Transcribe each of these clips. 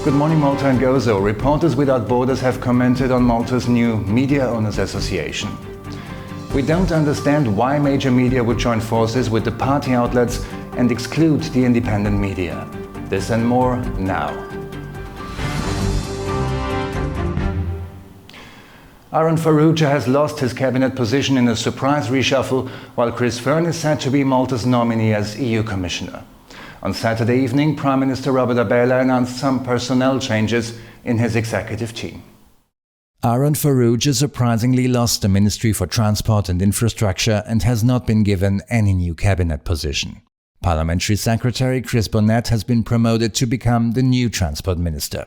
Good morning, Malta and Gozo. Reporters Without Borders have commented on Malta's new Media Owners Association. We don't understand why major media would join forces with the party outlets and exclude the independent media. This and more now. Aaron Farrugia has lost his cabinet position in a surprise reshuffle, while Chris Fearn is said to be Malta's nominee as EU Commissioner. On Saturday evening, Prime Minister Robert Abela announced some personnel changes in his executive team. Aaron Farrugia surprisingly lost the Ministry for Transport and Infrastructure and has not been given any new cabinet position. Parliamentary Secretary Chris Bonnet has been promoted to become the new Transport Minister.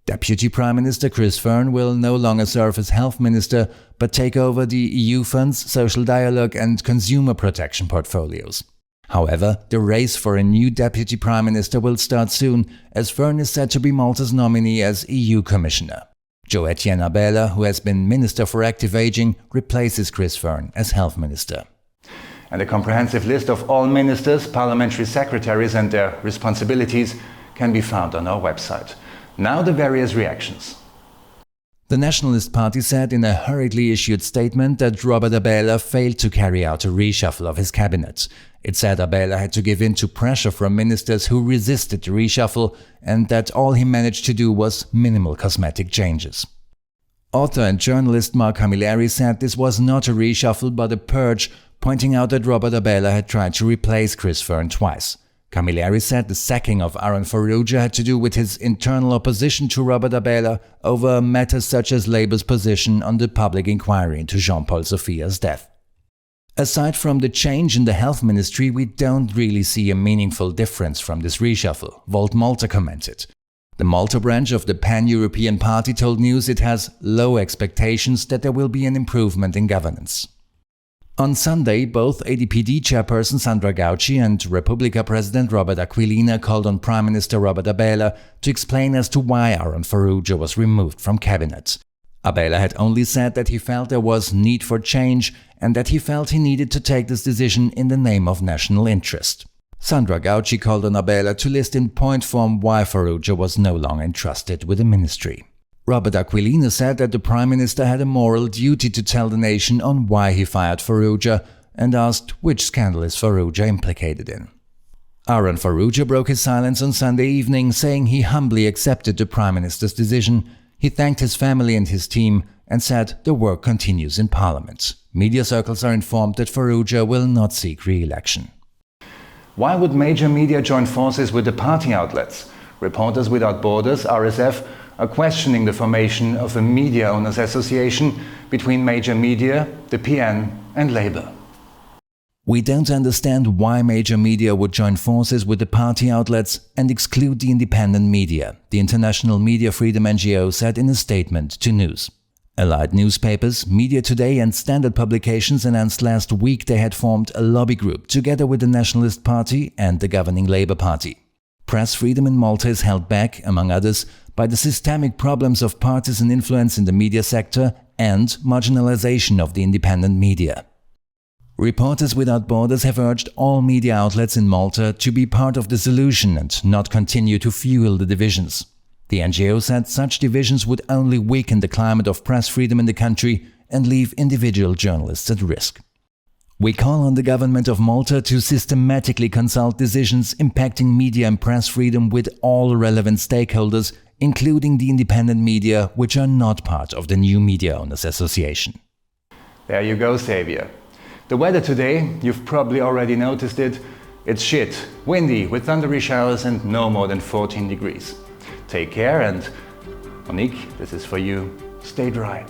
Deputy Prime Minister Chris Fearn will no longer serve as Health Minister, but take over the EU funds, social dialogue and consumer protection portfolios. However, the race for a new Deputy Prime Minister will start soon, as Fearn is said to be Malta's nominee as EU Commissioner. Jo-Etienne Abela, who has been Minister for Active Aging, replaces Chris Fearn as Health Minister. And a comprehensive list of all ministers, parliamentary secretaries and their responsibilities can be found on our website. Now the various reactions. The Nationalist Party said in a hurriedly issued statement that Robert Abela failed to carry out a reshuffle of his cabinet. It said Abela had to give in to pressure from ministers who resisted the reshuffle and that all he managed to do was minimal cosmetic changes. Author and journalist Mark Camilleri said this was not a reshuffle but a purge, pointing out that Robert Abela had tried to replace Chris Fearn twice. Camilleri said the sacking of Aaron Farrugia had to do with his internal opposition to Robert Abela over matters such as Labour's position on the public inquiry into Jean-Paul Sofia's death. Aside from the change in the health ministry, we don't really see a meaningful difference from this reshuffle, Volt Malta commented. The Malta branch of the Pan-European Party told NEWZ it has low expectations that there will be an improvement in governance. On Sunday, both ADPD chairperson Sandra Gauci and Republica President Robert Aquilina called on Prime Minister Robert Abela to explain as to why Aaron Farrugia was removed from cabinet. Abela had only said that he felt there was need for change and that he felt he needed to take this decision in the name of national interest. Sandra Gauci called on Abela to list in point form why Farrugia was no longer entrusted with the ministry. Robert Aquilina said that the Prime Minister had a moral duty to tell the nation on why he fired Farrugia and asked which scandal is Farrugia implicated in. Aaron Farrugia broke his silence on Sunday evening, saying he humbly accepted the Prime Minister's decision. He thanked his family and his team and said the work continues in Parliament. Media circles are informed that Farrugia will not seek re-election. Why would major media join forces with the party outlets? Reporters Without Borders, RSF, are questioning the formation of a Media Owners Association between major media, the PN and Labour. We don't understand why major media would join forces with the party outlets and exclude the independent media, the International Media Freedom NGO said in a statement to NEWZ. Allied newspapers, Media Today and Standard Publications announced last week they had formed a lobby group together with the Nationalist Party and the governing Labour Party. Press freedom in Malta is held back, among others, by the systemic problems of partisan influence in the media sector and marginalization of the independent media. Reporters Without Borders have urged all media outlets in Malta to be part of the solution and not continue to fuel the divisions. The NGO said such divisions would only weaken the climate of press freedom in the country and leave individual journalists at risk. We call on the government of Malta to systematically consult decisions impacting media and press freedom with all relevant stakeholders, including the independent media, which are not part of the new Media Owners Association. There you go, Xavier. The weather today, you've probably already noticed it. It's shit, windy, with thundery showers and no more than 14 degrees. Take care and, Monique, this is for you, stay dry.